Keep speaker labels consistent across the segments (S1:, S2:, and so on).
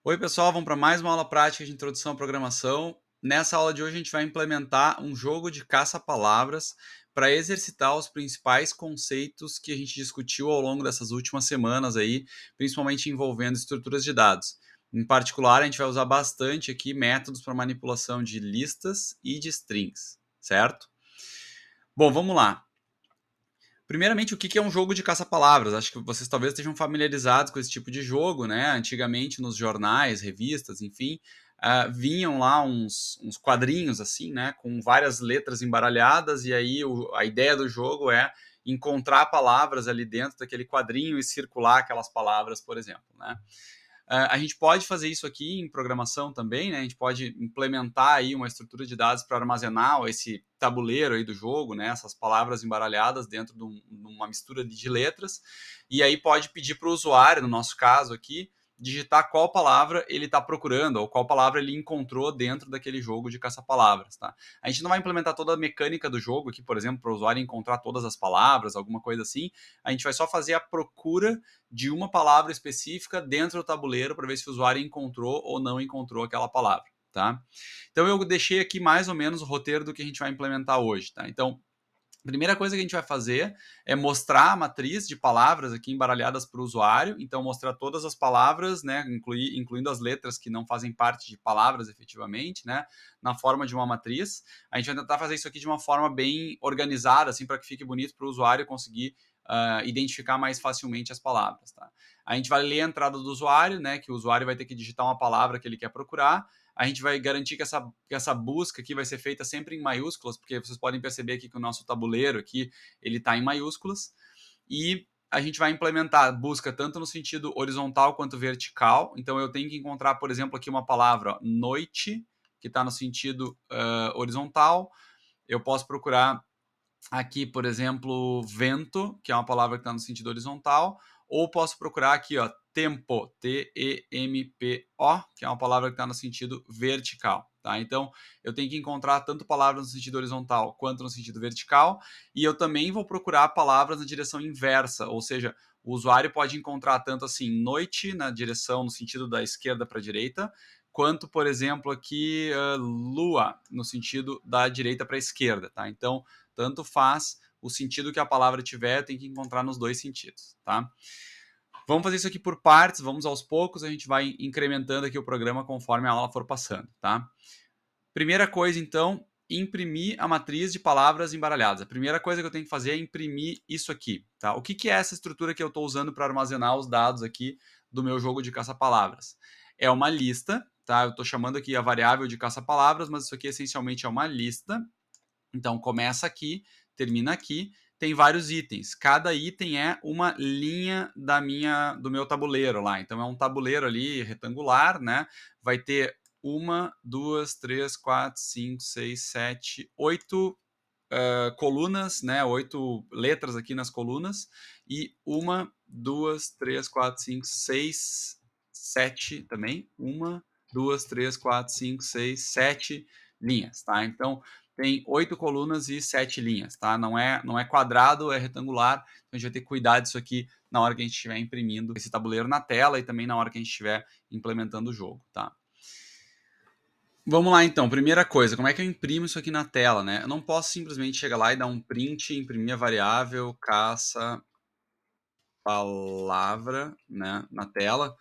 S1: Oi, pessoal, vamos para mais uma aula prática de introdução à programação. Nessa aula de hoje, a gente vai implementar um jogo de caça-palavras para exercitar os principais conceitos que a gente discutiu ao longo dessas últimas semanas aí, principalmente envolvendo estruturas de dados. Em particular, a gente vai usar bastante aqui métodos para manipulação de listas e de strings, certo? Bom, vamos lá. Primeiramente, o que é um jogo de caça-palavras? Acho que vocês talvez estejam familiarizados com esse tipo de jogo, né? Antigamente, nos jornais, revistas, enfim, vinham lá uns quadrinhos, assim, né? Com várias letras embaralhadas, e aí a ideia do jogo é encontrar palavras ali dentro daquele quadrinho e circular aquelas palavras, por exemplo, né? A gente pode fazer isso aqui em programação também, né? A gente pode implementar aí uma estrutura de dados para armazenar esse tabuleiro aí do jogo, né? Essas palavras embaralhadas dentro de uma mistura de letras. E aí pode pedir para o usuário, no nosso caso aqui, digitar qual palavra ele está procurando ou qual palavra ele encontrou dentro daquele jogo de caça-palavras, tá? A gente não vai implementar toda a mecânica do jogo aqui, por exemplo, para o usuário encontrar todas as palavras, alguma coisa assim. A gente vai só fazer a procura de uma palavra específica dentro do tabuleiro para ver se o usuário encontrou ou não encontrou aquela palavra, tá? Então eu deixei aqui mais ou menos o roteiro do que a gente vai implementar hoje, tá? Então, a primeira coisa que a gente vai fazer é mostrar a matriz de palavras aqui embaralhadas para o usuário. Então, mostrar todas as palavras, né, incluindo as letras que não fazem parte de palavras efetivamente, né, na forma de uma matriz. A gente vai tentar fazer isso aqui de uma forma bem organizada, assim, para que fique bonito para o usuário conseguir identificar mais facilmente as palavras. Tá? A gente vai ler a entrada do usuário, né, que o usuário vai ter que digitar uma palavra que ele quer procurar. A gente vai garantir que essa busca aqui vai ser feita sempre em maiúsculas, porque vocês podem perceber aqui que o nosso tabuleiro aqui, ele está em maiúsculas. E a gente vai implementar busca tanto no sentido horizontal quanto vertical. Então, eu tenho que encontrar, por exemplo, aqui uma palavra noite, que está no sentido horizontal. Eu posso procurar aqui, por exemplo, vento, que é uma palavra que está no sentido horizontal, ou posso procurar aqui, ó, tempo, T-E-M-P-O, que é uma palavra que está no sentido vertical. Tá? Então, eu tenho que encontrar tanto palavras no sentido horizontal quanto no sentido vertical, e eu também vou procurar palavras na direção inversa, ou seja, o usuário pode encontrar tanto assim noite na direção, no sentido da esquerda para a direita, quanto, por exemplo, aqui lua, no sentido da direita para a esquerda. Tá? Então, tanto faz o sentido que a palavra tiver, tem que encontrar nos dois sentidos, tá? Vamos fazer isso aqui por partes, vamos aos poucos, a gente vai incrementando aqui o programa conforme a aula for passando, tá? Primeira coisa, então, imprimir a matriz de palavras embaralhadas. A primeira coisa que eu tenho que fazer é imprimir isso aqui, tá? O que é essa estrutura que eu estou usando para armazenar os dados aqui do meu jogo de caça-palavras? É uma lista, tá? Eu estou chamando aqui a variável de caça-palavras, mas isso aqui essencialmente é uma lista. Então, começa aqui, termina aqui, tem vários itens. Cada item é uma linha do meu tabuleiro lá. Então, é um tabuleiro ali retangular, né? Vai ter uma, duas, três, quatro, cinco, seis, sete, oito colunas, né? Oito letras aqui nas colunas. E uma, duas, três, quatro, cinco, seis, sete também. Uma, duas, três, quatro, cinco, seis, sete linhas, tá? Então, tem 8 colunas e 7 linhas, tá? Não é quadrado, é retangular. Então a gente vai ter que cuidar disso aqui na hora que a gente estiver imprimindo esse tabuleiro na tela e também na hora que a gente estiver implementando o jogo, tá? Vamos lá então, primeira coisa, como é que eu imprimo isso aqui na tela, né? Eu não posso simplesmente chegar lá e dar um print, imprimir a variável, caça, palavra, né, na tela.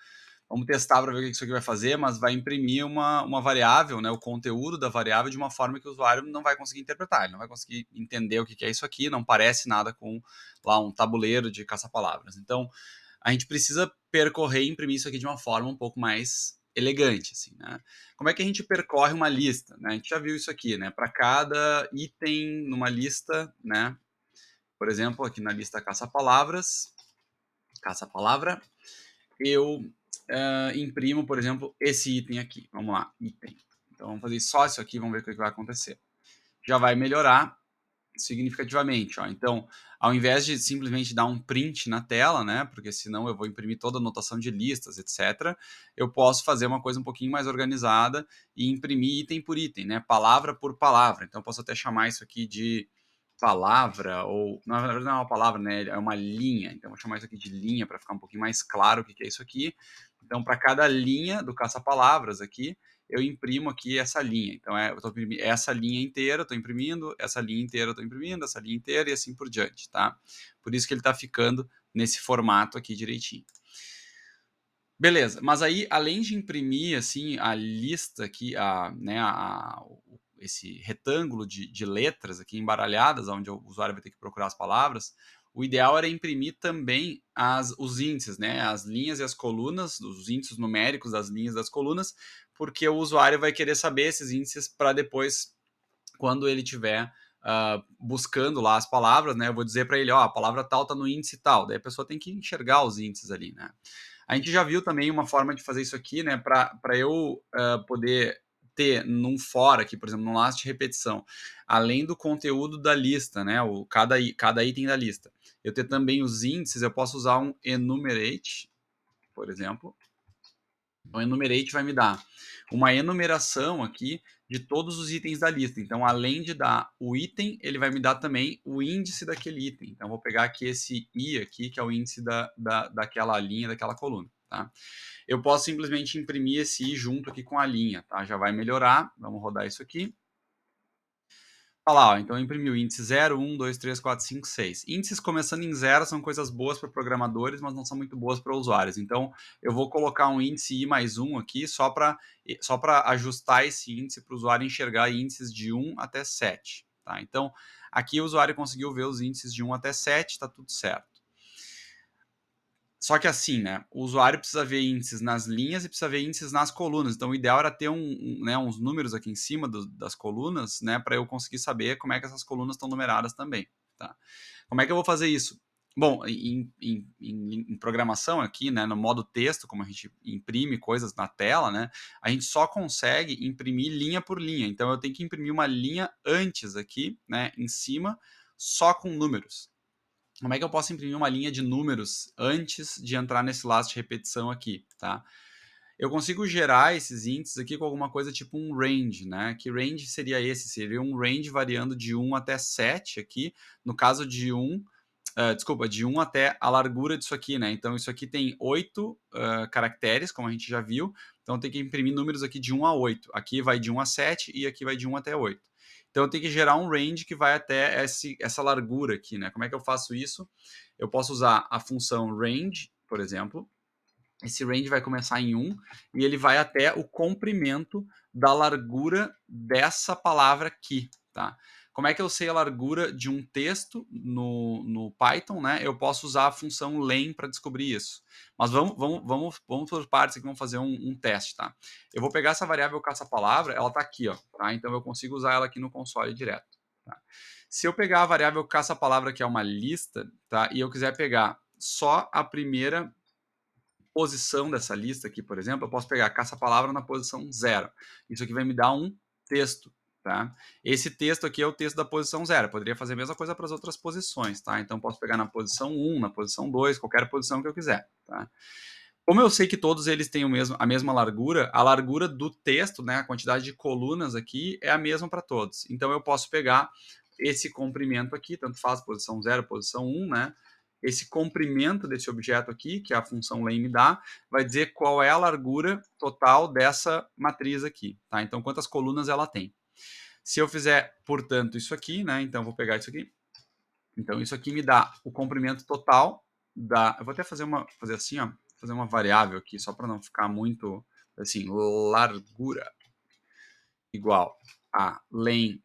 S1: Vamos testar para ver o que isso aqui vai fazer, mas vai imprimir uma variável, né, o conteúdo da variável de uma forma que o usuário não vai conseguir interpretar, ele não vai conseguir entender o que é isso aqui, não parece nada com lá um tabuleiro de caça-palavras. Então, a gente precisa percorrer e imprimir isso aqui de uma forma um pouco mais elegante, assim, né? Como é que a gente percorre uma lista, né? A gente já viu isso aqui, né? Para cada item numa lista, né? Por exemplo, aqui na lista caça-palavras, caça-palavra, eu imprimo, por exemplo, esse item aqui. Vamos lá, item. Então, vamos fazer só isso aqui, vamos ver o que vai acontecer. Já vai melhorar significativamente. Ó. Então, ao invés de simplesmente dar um print na tela, né, porque senão eu vou imprimir toda a anotação de listas, etc., eu posso fazer uma coisa um pouquinho mais organizada e imprimir item por item, né, palavra por palavra. Então, eu posso até chamar isso aqui de palavra, ou na verdade não é uma palavra, né, é uma linha. Então, eu vou chamar isso aqui de linha para ficar um pouquinho mais claro o que é isso aqui. Então, para cada linha do caça-palavras aqui, eu imprimo aqui essa linha. Então, eu tô imprimindo essa linha inteira, estou imprimindo, essa linha inteira eu estou imprimindo, essa linha inteira e assim por diante, tá? Por isso que ele está ficando nesse formato aqui direitinho. Beleza, mas aí, além de imprimir, assim, a lista aqui, né, esse retângulo de letras aqui embaralhadas, onde o usuário vai ter que procurar as palavras, o ideal era imprimir também os índices, né, as linhas e as colunas, os índices numéricos das linhas das colunas, porque o usuário vai querer saber esses índices para depois, quando ele tiver buscando lá as palavras, né, eu vou dizer para ele, ó, a palavra tal está no índice tal, daí a pessoa tem que enxergar os índices ali, né. A gente já viu também uma forma de fazer isso aqui, né, para eu poder ter num for aqui, por exemplo, num last de repetição, além do conteúdo da lista, né, cada item da lista, eu ter também os índices, eu posso usar um enumerate, por exemplo. O enumerate vai me dar uma enumeração aqui de todos os itens da lista. Então, além de dar o item, ele vai me dar também o índice daquele item. Então, vou pegar aqui esse i aqui, que é o índice daquela linha, daquela coluna, tá? Eu posso simplesmente imprimir esse i junto aqui com a linha, tá? Já vai melhorar. Vamos rodar isso aqui. Olha lá, ó, então imprimiu índice 0, 1, 2, 3, 4, 5, 6. Índices começando em 0 são coisas boas para programadores, mas não são muito boas para usuários. Então, eu vou colocar um índice i mais 1 aqui só para ajustar esse índice para o usuário enxergar índices de 1 até 7. Tá? Então, aqui o usuário conseguiu ver os índices de 1 até 7, está tudo certo. Só que assim, né? O usuário precisa ver índices nas linhas e precisa ver índices nas colunas. Então, o ideal era ter né, uns números aqui em cima das colunas, né? Para eu conseguir saber como é que essas colunas estão numeradas também. Tá? Como é que eu vou fazer isso? Bom, em programação aqui, né, no modo texto, como a gente imprime coisas na tela, né, a gente só consegue imprimir linha por linha. Então, eu tenho que imprimir uma linha antes aqui, né, em cima, só com números. Como é que eu posso imprimir uma linha de números antes de entrar nesse last de repetição aqui, tá? Eu consigo gerar esses índices aqui com alguma coisa tipo um range, né? Que range seria esse? Seria um range variando de 1 até 7 aqui. No caso de 1, desculpa, de 1 até a largura disso aqui, né? Então, isso aqui tem 8 caracteres, como a gente já viu. Então, tem que imprimir números aqui de 1 a 8. Aqui vai de 1 a 7 e aqui vai de 1 até 8. Então, eu tenho que gerar um range que vai até essa largura aqui, né? Como é que eu faço isso? Eu posso usar a função range, por exemplo. Esse range vai começar em 1 e ele vai até o comprimento da largura dessa palavra aqui, tá? Como é que eu sei a largura de um texto no Python, né? Eu posso usar a função len para descobrir isso. Mas vamos por partes aqui, vamos fazer um teste, tá? Eu vou pegar essa variável caça-palavra, ela está aqui, ó, tá? Então eu consigo usar ela aqui no console direto, tá? Se eu pegar a variável caça-palavra, que é uma lista, tá? E eu quiser pegar só a primeira posição dessa lista aqui, por exemplo, eu posso pegar caça-palavra na posição 0. Isso aqui vai me dar um texto, tá? Esse texto aqui é o texto da posição 0. Eu poderia fazer a mesma coisa para as outras posições, tá? Então, posso pegar na posição 1, na posição 2, qualquer posição que eu quiser, tá? Como eu sei que todos eles têm a mesma largura, a largura do texto, né, a quantidade de colunas aqui é a mesma para todos. Então, eu posso pegar esse comprimento aqui, tanto faz posição 0, posição 1, né? Esse comprimento desse objeto aqui, que a função len me dá, vai dizer qual é a largura total dessa matriz aqui, tá? Então, quantas colunas ela tem. Se eu fizer, portanto, isso aqui, né? Então, vou pegar isso aqui. Então, isso aqui me dá o comprimento total da... Eu vou até fazer assim, ó, fazer uma variável aqui, só para não ficar muito, assim, largura igual a len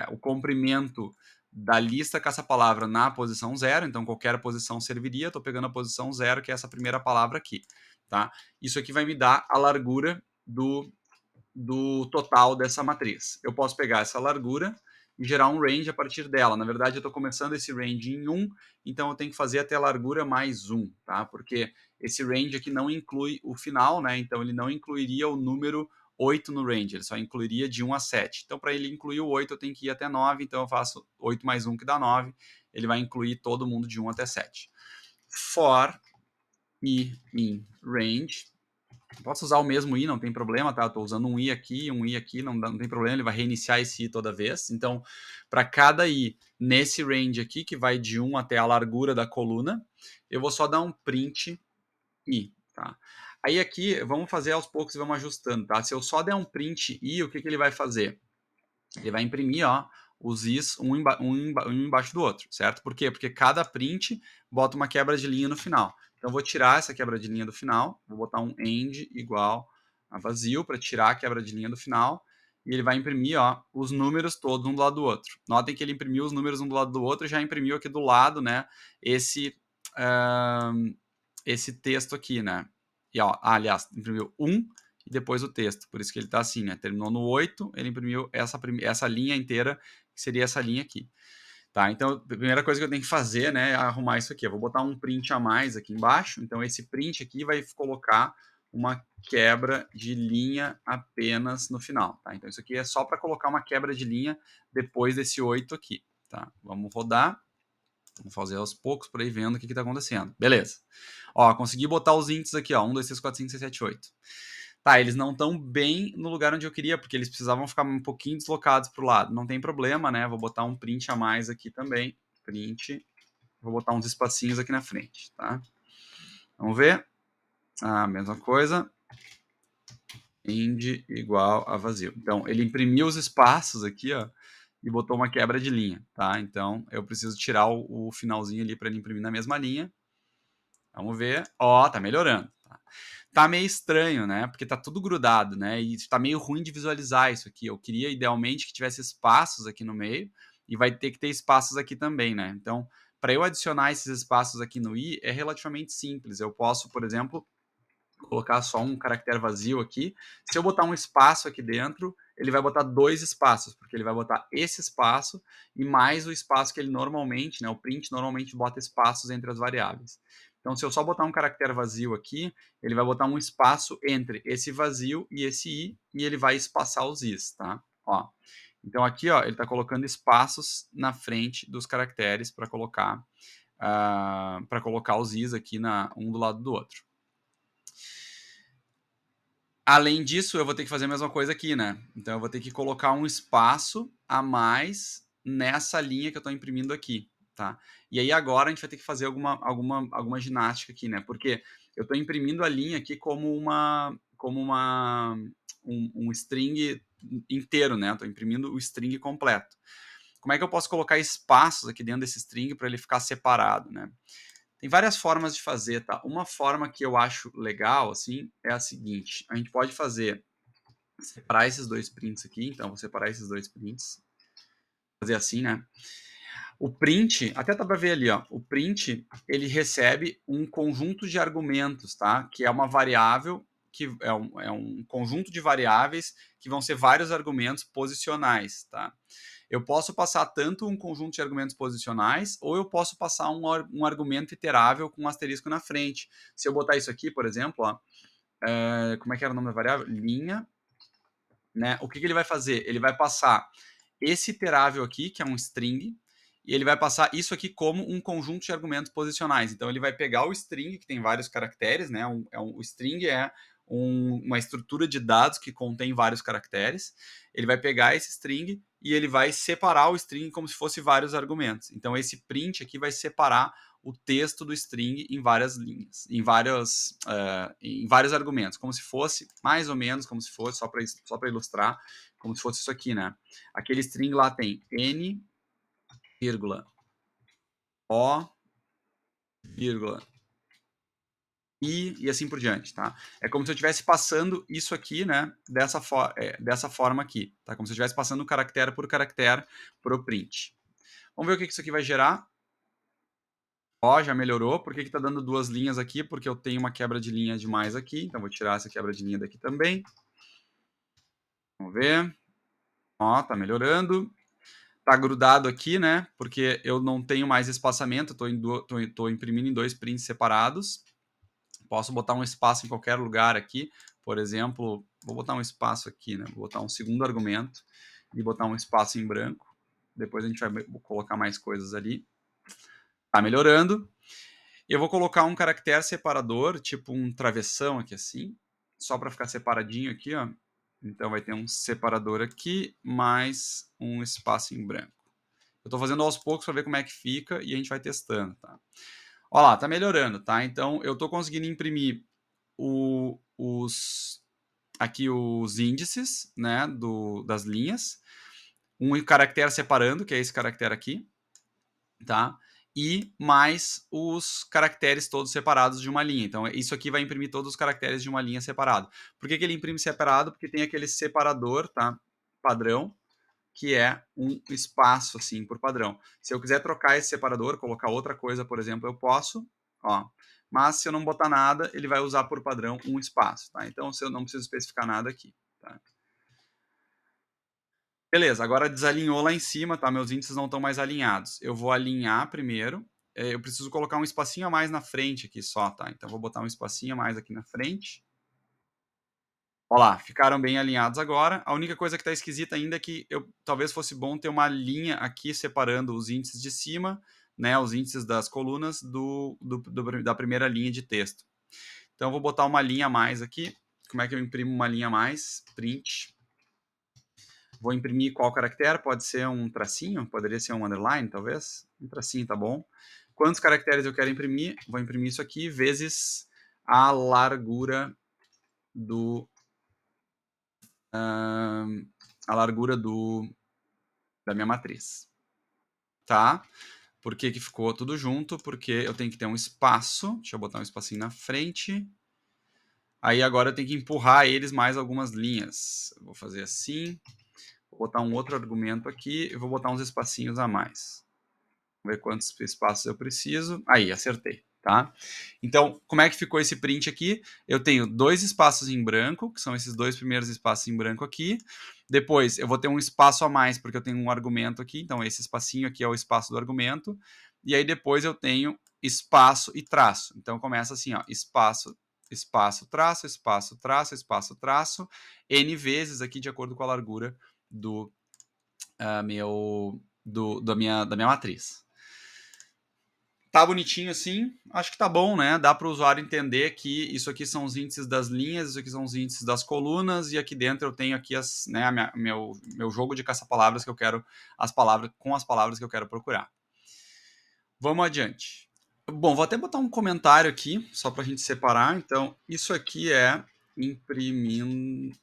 S1: o comprimento da lista caça-palavra na posição 0, então qualquer posição serviria, estou pegando a posição 0, que é essa primeira palavra aqui, tá? Isso aqui vai me dar a largura do total dessa matriz. Eu posso pegar essa largura e gerar um range a partir dela. Na verdade, eu estou começando esse range em 1, então eu tenho que fazer até a largura mais 1, tá? Porque esse range aqui não inclui o final, né? Então ele não incluiria o número 8 no range, ele só incluiria de 1 a 7. Então, para ele incluir o 8, eu tenho que ir até 9, então eu faço 8 mais 1, que dá 9. Ele vai incluir todo mundo de 1 até 7. For i in range, posso usar o mesmo i, não tem problema, tá? Estou usando um i aqui, não tem problema, ele vai reiniciar esse i toda vez. Então, para cada i nesse range aqui, que vai de 1 até a largura da coluna, eu vou só dar um print i, tá? Aí aqui, vamos fazer aos poucos e vamos ajustando, tá? Se eu só der um print i, o que que ele vai fazer? Ele vai imprimir, ó, os is um embaixo do outro, certo? Por quê? Porque cada print bota uma quebra de linha no final. Então, eu vou tirar essa quebra de linha do final, vou botar um end igual a vazio para tirar a quebra de linha do final, e ele vai imprimir, ó, os números todos um do lado do outro. Notem que ele imprimiu os números um do lado do outro e já imprimiu aqui do lado, né, esse, esse texto aqui, né? E, ó, aliás, imprimiu um e depois o texto. Por isso que ele está assim, né? Terminou no 8, ele imprimiu essa linha inteira, que seria essa linha aqui. Tá? Então, a primeira coisa que eu tenho que fazer, né, é arrumar isso aqui. Eu vou botar um print a mais aqui embaixo. Então, esse print aqui vai colocar uma quebra de linha apenas no final. Tá? Então, isso aqui é só para colocar uma quebra de linha depois desse 8 aqui. Tá? Vamos rodar. Vamos fazer aos poucos para ir vendo o que está acontecendo. Beleza. Ó, consegui botar os índices aqui, ó. 1, 2, 3, 4, 5, 6, 7, 8. Tá, eles não estão bem no lugar onde eu queria, porque eles precisavam ficar um pouquinho deslocados para o lado. Não tem problema, né? Vou botar um print a mais aqui também. Print. Vou botar uns espacinhos aqui na frente, tá? Vamos ver. Ah, mesma coisa. End igual a vazio. Então, ele imprimiu os espaços aqui, ó, e botou uma quebra de linha, tá? Então, eu preciso tirar o finalzinho ali para ele imprimir na mesma linha. Vamos ver. Ó, tá melhorando. Tá meio estranho, né? Porque tá tudo grudado, né? E tá meio ruim de visualizar isso aqui. Eu queria idealmente que tivesse espaços aqui no meio e vai ter que ter espaços aqui também, né? Então, para eu adicionar esses espaços aqui no i é relativamente simples. Eu posso, por exemplo, colocar só um caractere vazio aqui. Se eu botar um espaço aqui dentro, ele vai botar dois espaços, porque ele vai botar esse espaço e mais o espaço que ele normalmente, né, o print normalmente bota espaços entre as variáveis. Então, se eu só botar um caractere vazio aqui, ele vai botar um espaço entre esse vazio e esse i, e ele vai espaçar os i's, tá? Ó. Então, aqui, ó, ele está colocando espaços na frente dos caracteres para colocar os i's aqui um do lado do outro. Além disso, eu vou ter que fazer a mesma coisa aqui, né? Então, eu vou ter que colocar um espaço a mais nessa linha que eu estou imprimindo aqui, tá? E aí, agora, a gente vai ter que fazer alguma ginástica aqui, né? Porque eu estou imprimindo a linha aqui como um string inteiro, né? Estou imprimindo o string completo. Como é que eu posso colocar espaços aqui dentro desse string para ele ficar separado, né? Tem várias formas de fazer, tá? Uma forma que eu acho legal, assim, é a seguinte. A gente pode separar esses dois prints aqui. Então, vou separar esses dois prints. Fazer assim, né? O print, até dá para ver ali, ó. O print, ele recebe um conjunto de argumentos, tá? Que é uma variável, que é um conjunto de variáveis que vão ser vários argumentos posicionais, tá? Eu posso passar tanto um conjunto de argumentos posicionais, ou eu posso passar um argumento iterável com um asterisco na frente. Se eu botar isso aqui, por exemplo, ó, como é que era o nome da variável? Linha, né? O que ele vai fazer? Ele vai passar esse iterável aqui, que é um string, e ele vai passar isso aqui como um conjunto de argumentos posicionais. Então, ele vai pegar o string, que tem vários caracteres, né? O string é uma estrutura de dados que contém vários caracteres. Ele vai pegar esse string e ele vai separar o string como se fosse vários argumentos. Então, esse print aqui vai separar o texto do string em várias linhas, em vários argumentos, como se fosse, mais ou menos, como se fosse, só para ilustrar, como se fosse isso aqui, né? Aquele string lá tem n, vírgula, o, vírgula, e assim por diante, tá? É como se eu estivesse passando isso aqui, né, dessa forma aqui, tá? Como se eu estivesse passando caractere por caractere pro print. Vamos ver o que isso aqui vai gerar. Ó, já melhorou. Por que tá dando duas linhas aqui? Porque eu tenho uma quebra de linha demais aqui. Então, vou tirar essa quebra de linha daqui também. Vamos ver. Ó, tá melhorando. Tá grudado aqui, né? Porque eu não tenho mais espaçamento. Tô imprimindo em dois prints separados. Posso botar um espaço em qualquer lugar aqui. Por exemplo, vou botar um espaço aqui, né? Vou botar um segundo argumento e botar um espaço em branco. Depois a gente vai colocar mais coisas ali. Tá melhorando. Eu vou colocar um caractere separador, tipo um travessão aqui assim, só para ficar separadinho aqui, ó. Então vai ter um separador aqui, mais um espaço em branco. Eu estou fazendo aos poucos para ver como é que fica e a gente vai testando, tá? Olha lá, tá melhorando, tá? Então eu estou conseguindo imprimir aqui os índices, né, das linhas, um caractere separando, que é esse caractere aqui, tá? E mais os caracteres todos separados de uma linha. Então, isso aqui vai imprimir todos os caracteres de uma linha separado. Por que ele imprime separado? Porque tem aquele separador, tá? Padrão, que é um espaço, assim, por padrão. Se eu quiser trocar esse separador, colocar outra coisa, por exemplo, eu posso, ó. Mas se eu não botar nada, ele vai usar por padrão um espaço, tá? Então, eu não preciso especificar nada aqui, tá? Beleza, agora desalinhou lá em cima, tá? Meus índices não estão mais alinhados. Eu vou alinhar primeiro. Eu preciso colocar um espacinho a mais na frente aqui só, tá? Então, vou botar um espacinho a mais aqui na frente. Ó lá, ficaram bem alinhados agora. A única coisa que está esquisita ainda é que talvez fosse bom ter uma linha aqui separando os índices de cima, né? Os índices das colunas da primeira linha de texto. Então, eu vou botar uma linha a mais aqui. Como é que eu imprimo uma linha a mais? Print. Vou imprimir qual caractere? Pode ser um tracinho? Poderia ser um underline, talvez? Um tracinho tá bom. Quantos caracteres eu quero imprimir? Vou imprimir isso aqui vezes a largura do... a largura da minha matriz. Tá? Por que ficou tudo junto? Porque eu tenho que ter um espaço. Deixa eu botar um espacinho na frente. Aí agora eu tenho que empurrar eles mais algumas linhas. Eu vou fazer assim. Vou botar um outro argumento aqui e vou botar uns espacinhos a mais. Vamos ver quantos espaços eu preciso. Aí, acertei, tá? Então, como é que ficou esse print aqui? Eu tenho 2 espaços em branco, que são esses 2 primeiros espaços em branco aqui. Depois, eu vou ter um espaço a mais, porque eu tenho um argumento aqui. Então, esse espacinho aqui é o espaço do argumento. E aí, depois eu tenho espaço e traço. Então, começa assim, ó, espaço, espaço, traço, espaço, traço, espaço, traço, N vezes aqui, de acordo com a largura da minha matriz. Tá bonitinho assim, acho que tá bom, né? Dá para o usuário entender que isso aqui são os índices das linhas, isso aqui são os índices das colunas, e aqui dentro eu tenho aqui meu jogo de caça-palavras que eu quero, com as palavras que eu quero procurar. Vamos adiante. Bom, vou até botar um comentário aqui, só para a gente separar. Então, isso aqui é imprimindo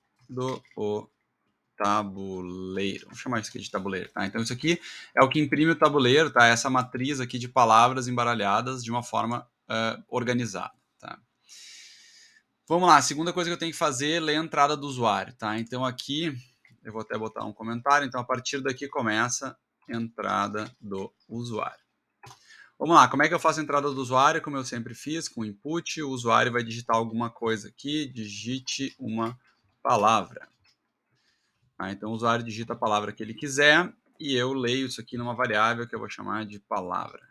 S1: o tabuleiro. Vamos chamar isso aqui de tabuleiro, tá? Então, isso aqui é o que imprime o tabuleiro, tá? Essa matriz aqui de palavras embaralhadas de uma forma organizada, tá? Vamos lá, a segunda coisa que eu tenho que fazer é ler a entrada do usuário, tá? Então, aqui, eu vou até botar um comentário. Então, a partir daqui começa a entrada do usuário. Vamos lá, como é que eu faço a entrada do usuário? Como eu sempre fiz, com input, o usuário vai digitar alguma coisa aqui, digite uma palavra. Então, o usuário digita a palavra que ele quiser e eu leio isso aqui numa variável que eu vou chamar de palavra.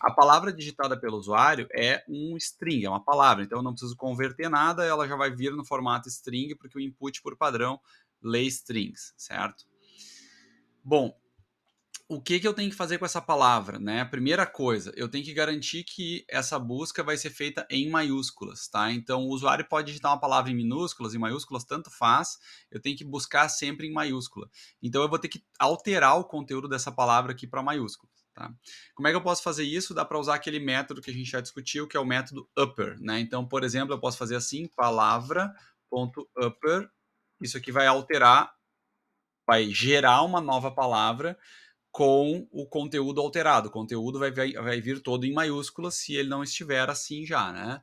S1: A palavra digitada pelo usuário é um string, é uma palavra, então eu não preciso converter nada, ela já vai vir no formato string, porque o input por padrão lê strings, certo? Bom, o que eu tenho que fazer com essa palavra, né? Primeira coisa, eu tenho que garantir que essa busca vai ser feita em maiúsculas, tá? Então, o usuário pode digitar uma palavra em minúsculas, em maiúsculas, tanto faz, eu tenho que buscar sempre em maiúscula. Então, eu vou ter que alterar o conteúdo dessa palavra aqui para maiúsculas, tá? Como é que eu posso fazer isso? Dá para usar aquele método que a gente já discutiu, que é o método upper, né? Então, por exemplo, eu posso fazer assim, palavra.upper, isso aqui vai alterar, vai gerar uma nova palavra com o conteúdo alterado. O conteúdo vai vir todo em maiúsculas se ele não estiver assim já, né?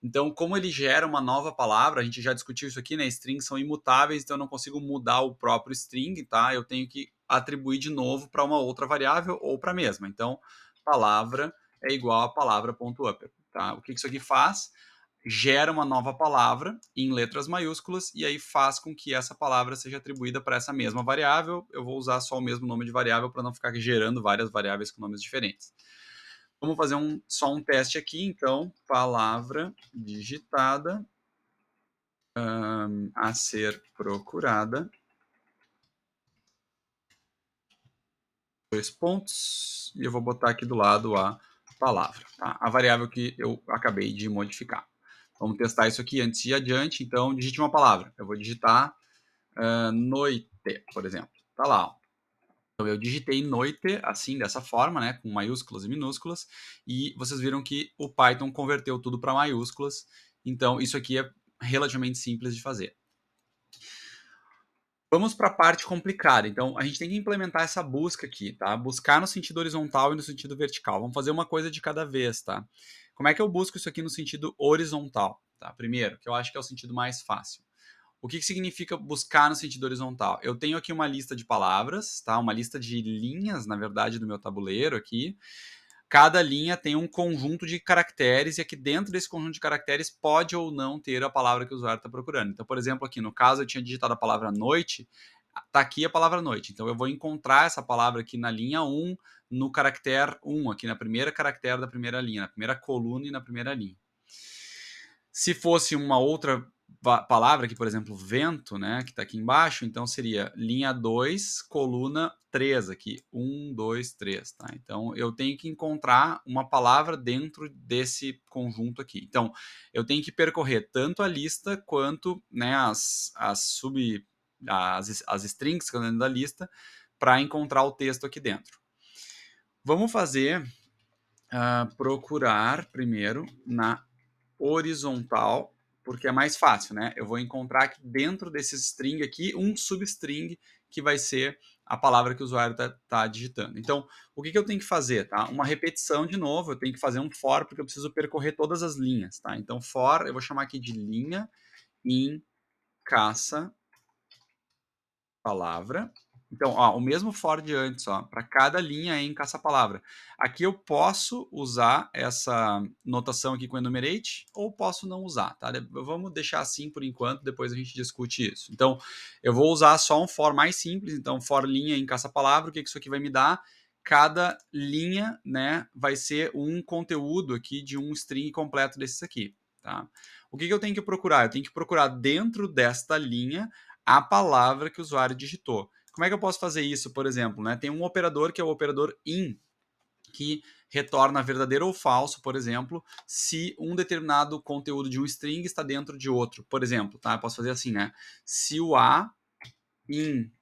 S1: Então, como ele gera uma nova palavra, a gente já discutiu isso aqui, né? Strings são imutáveis, então eu não consigo mudar o próprio string, tá? Eu tenho que atribuir de novo para uma outra variável ou para a mesma. Então, palavra é igual a palavra.upper, tá? O que isso aqui faz? Gera uma nova palavra em letras maiúsculas e aí faz com que essa palavra seja atribuída para essa mesma variável. Eu vou usar só o mesmo nome de variável para não ficar gerando várias variáveis com nomes diferentes. Vamos fazer só um teste aqui, então, palavra digitada a ser procurada. 2 pontos, e eu vou botar aqui do lado a palavra, tá? A variável que eu acabei de modificar. Vamos testar isso aqui antes de ir adiante. Então, digite uma palavra. Eu vou digitar noite, por exemplo. Tá lá, ó. Então, eu digitei noite, assim, dessa forma, né, com maiúsculas e minúsculas, e vocês viram que o Python converteu tudo para maiúsculas, Então, isso aqui é relativamente simples de fazer. Vamos para a parte complicada. Então, a gente tem que implementar essa busca aqui, tá? Buscar no sentido horizontal e no sentido vertical. Vamos fazer uma coisa de cada vez, tá? Como é que eu busco isso aqui no sentido horizontal? Tá? Primeiro, que eu acho que é o sentido mais fácil. O que significa buscar no sentido horizontal? Eu tenho aqui uma lista de palavras, tá? Uma lista de linhas, na verdade, do meu tabuleiro aqui. Cada linha tem um conjunto de caracteres e aqui dentro desse conjunto de caracteres pode ou não ter a palavra que o usuário está procurando. Então, por exemplo, aqui no caso eu tinha digitado a palavra noite, tá aqui a palavra noite. Então eu vou encontrar essa palavra aqui na linha 1, no caractere 1, aqui na primeira caractere da primeira linha, na primeira coluna e na primeira linha. Se fosse uma outra palavra aqui, por exemplo, vento, né, que está aqui embaixo, então seria linha 2, coluna 3 aqui, 1, 2, 3, tá? Então, eu tenho que encontrar uma palavra dentro desse conjunto aqui. Então, eu tenho que percorrer tanto a lista quanto, né, as strings que estão dentro da lista para encontrar o texto aqui dentro. Vamos fazer procurar primeiro na horizontal, porque é mais fácil, né? Eu vou encontrar aqui dentro desse string aqui um substring que vai ser a palavra que o usuário tá digitando. Então, o que eu tenho que fazer, tá? Uma repetição de novo, eu tenho que fazer um for, porque eu preciso percorrer todas as linhas, tá? Então, for, eu vou chamar aqui de linha em caça palavra. Então, ó, o mesmo for de antes, ó, para cada linha em caça-palavra. Aqui eu posso usar essa notação aqui com enumerate ou posso não usar, tá? Vamos deixar assim por enquanto, depois a gente discute isso. Então, eu vou usar só um for mais simples, então for linha em caça-palavra, o que isso aqui vai me dar? Cada linha, né, vai ser um conteúdo aqui de um string completo desses aqui, tá? O que eu tenho que procurar? Eu tenho que procurar dentro desta linha a palavra que o usuário digitou. Como é que eu posso fazer isso, por exemplo? Né? Tem um operador que é o operador in, que retorna verdadeiro ou falso, por exemplo, se um determinado conteúdo de um string está dentro de outro. Por exemplo, tá? Eu posso fazer assim, né? Se o A in,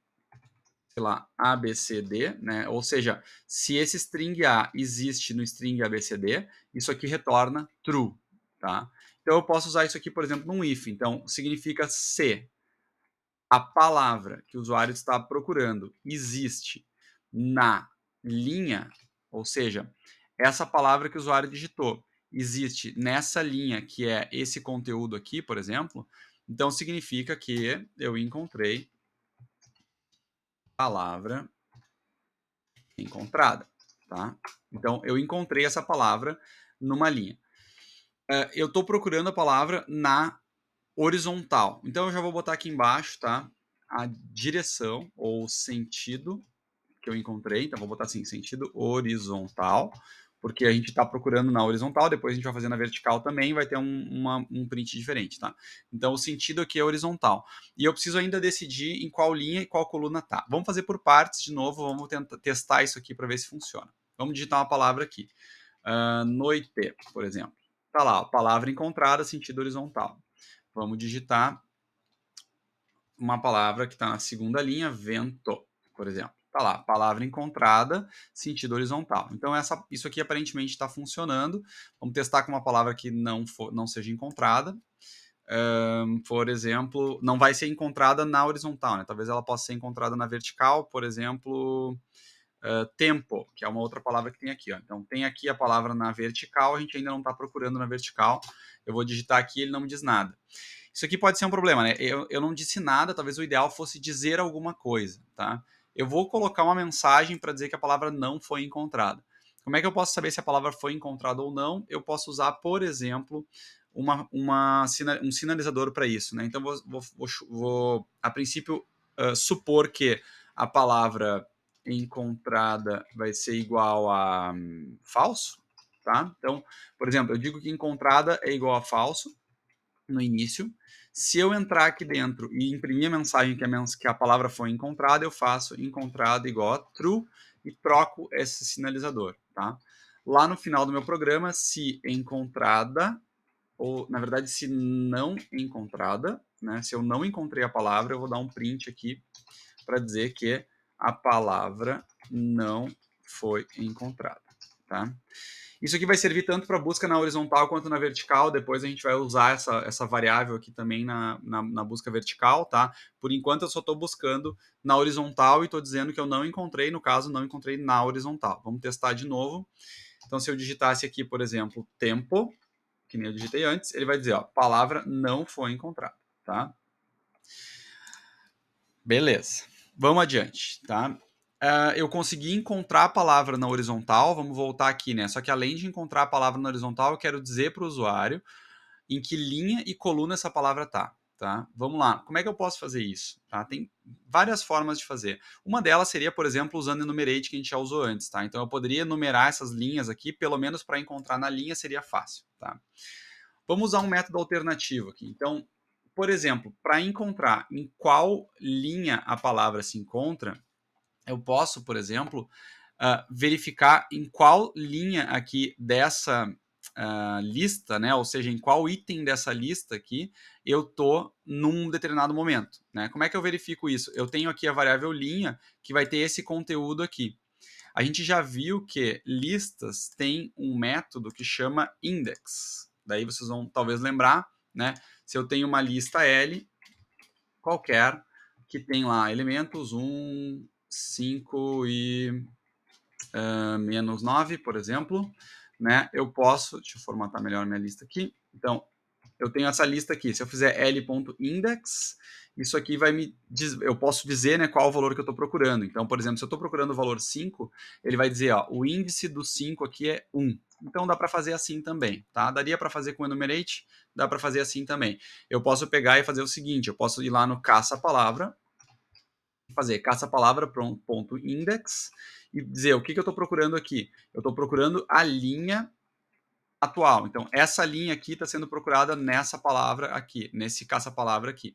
S1: sei lá, ABCD, né? Ou seja, se esse string A existe no string ABCD, isso aqui retorna true, tá? Então eu posso usar isso aqui, por exemplo, num if. Então significa se a palavra que o usuário está procurando existe na linha, ou seja, essa palavra que o usuário digitou existe nessa linha que é esse conteúdo aqui, por exemplo, então significa que eu encontrei palavra encontrada, tá? Então eu encontrei essa palavra numa linha. Eu estou procurando a palavra na horizontal. Então eu já vou botar aqui embaixo, tá? A direção ou sentido que eu encontrei. Então vou botar assim, sentido horizontal, porque a gente está procurando na horizontal, depois a gente vai fazer na vertical também, vai ter um print diferente, tá? Então o sentido aqui é horizontal. E eu preciso ainda decidir em qual linha e qual coluna tá. Vamos fazer por partes de novo, vamos tentar testar isso aqui para ver se funciona. Vamos digitar uma palavra aqui. Noite, por exemplo. Tá lá, palavra encontrada, sentido horizontal. Vamos digitar uma palavra que está na segunda linha, vento, por exemplo. Tá lá, palavra encontrada, sentido horizontal. Então, isso aqui aparentemente está funcionando. Vamos testar com uma palavra que não seja encontrada. Por exemplo, não vai ser encontrada na horizontal, né? Talvez ela possa ser encontrada na vertical, por exemplo, tempo, que é uma outra palavra que tem aqui. Ó. Então, tem aqui a palavra na vertical, a gente ainda não está procurando na vertical. Eu vou digitar aqui e ele não me diz nada. Isso aqui pode ser um problema, né? Eu não disse nada, talvez o ideal fosse dizer alguma coisa, tá? Eu vou colocar uma mensagem para dizer que a palavra não foi encontrada. Como é que eu posso saber se a palavra foi encontrada ou não? Eu posso usar, por exemplo, um sinalizador para isso, né? Então, vou a princípio, supor que a palavra encontrada vai ser igual a falso, tá? Então, por exemplo, eu digo que encontrada é igual a falso no início. Se eu entrar aqui dentro e imprimir a mensagem que a palavra foi encontrada, eu faço encontrada igual a true e troco esse sinalizador, tá? Lá no final do meu programa, se encontrada, ou na verdade, se não encontrada, né? Se eu não encontrei a palavra, eu vou dar um print aqui para dizer que a palavra não foi encontrada, tá? Isso aqui vai servir tanto para busca na horizontal quanto na vertical. Depois a gente vai usar essa variável aqui também na busca vertical, tá? Por enquanto eu só estou buscando na horizontal e estou dizendo que eu não encontrei, no caso, não encontrei na horizontal. Vamos testar de novo. Então, se eu digitasse aqui, por exemplo, tempo, que nem eu digitei antes, ele vai dizer, ó, palavra não foi encontrada, tá? Beleza. Vamos adiante, tá? Eu consegui encontrar a palavra na horizontal, vamos voltar aqui, né? Só que além de encontrar a palavra na horizontal, eu quero dizer para o usuário em que linha e coluna essa palavra tá? Vamos lá. Como é que eu posso fazer isso? Tá? Tem várias formas de fazer. Uma delas seria, por exemplo, usando o enumerate que a gente já usou antes, tá? Então eu poderia enumerar essas linhas aqui, pelo menos para encontrar na linha seria fácil, tá? Vamos usar um método alternativo aqui. Então, por exemplo, para encontrar em qual linha a palavra se encontra, eu posso, por exemplo, verificar em qual linha aqui dessa lista, né? Ou seja, em qual item dessa lista aqui eu tô num determinado momento, né? Como é que eu verifico isso? Eu tenho aqui a variável linha que vai ter esse conteúdo aqui. A gente já viu que listas têm um método que chama index. Daí vocês vão talvez lembrar, né? Se eu tenho uma lista L qualquer que tem lá elementos 1, 5 e menos 9, por exemplo, né? Eu posso, deixa eu formatar melhor minha lista aqui. Então, eu tenho essa lista aqui. Se eu fizer l.index, isso aqui vai me eu posso dizer, né, qual o valor que eu estou procurando. Então, por exemplo, se eu estou procurando o valor 5, ele vai dizer, ó, o índice do 5 aqui é 1. Então dá para fazer assim também, tá? Daria para fazer com enumerate, dá para fazer assim também. Eu posso pegar e fazer o seguinte, eu posso ir lá no caça-palavra, fazer caça-palavra.index e dizer o que eu estou procurando aqui. Eu estou procurando a linha atual. Então, essa linha aqui está sendo procurada nessa palavra aqui, nesse caça-palavra aqui.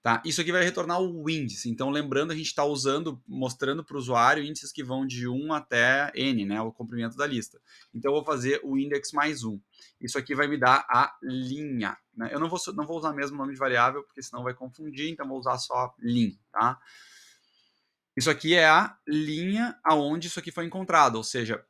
S1: Tá? Isso aqui vai retornar o índice. Então, lembrando, a gente está usando, mostrando para o usuário índices que vão de 1 até n, né? O comprimento da lista. Então, eu vou fazer o index mais 1. Isso aqui vai me dar a linha. Né? Eu não vou usar mesmo o nome de variável, porque senão vai confundir, então vou usar só lin, tá? Isso aqui é a linha aonde isso aqui foi encontrado, ou seja,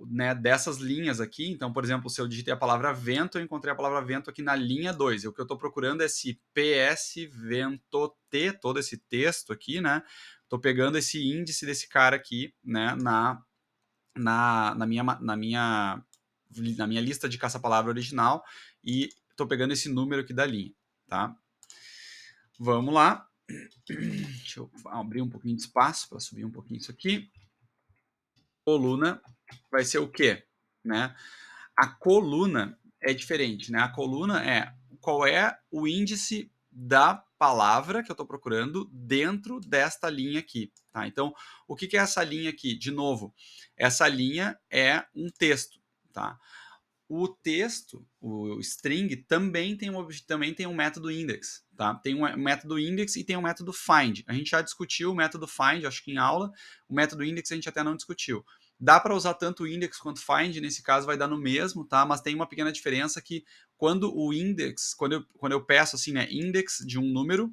S1: né, dessas linhas aqui. Então, por exemplo, se eu digitei a palavra vento, eu encontrei a palavra vento aqui na linha 2. E o que eu estou procurando é esse PS vento T, todo esse texto aqui, né? Estou pegando esse índice desse cara aqui, né, na minha lista de caça-palavra original e estou pegando esse número aqui da linha, tá? Vamos lá. Deixa eu abrir um pouquinho de espaço para subir um pouquinho isso aqui. Coluna vai ser o quê? Né? A coluna é diferente, né? A coluna é qual é o índice da palavra que eu estou procurando dentro desta linha aqui. Tá? Então, o que é essa linha aqui? De novo, essa linha é um texto. Tá? O texto, o string, também tem um método index, tá? Tem um método index e tem um método find. A gente já discutiu o método find, acho que em aula. O método index a gente até não discutiu. Dá para usar tanto o index quanto find, nesse caso vai dar no mesmo, tá? Mas tem uma pequena diferença que quando o index, quando eu peço assim, né, index de um número,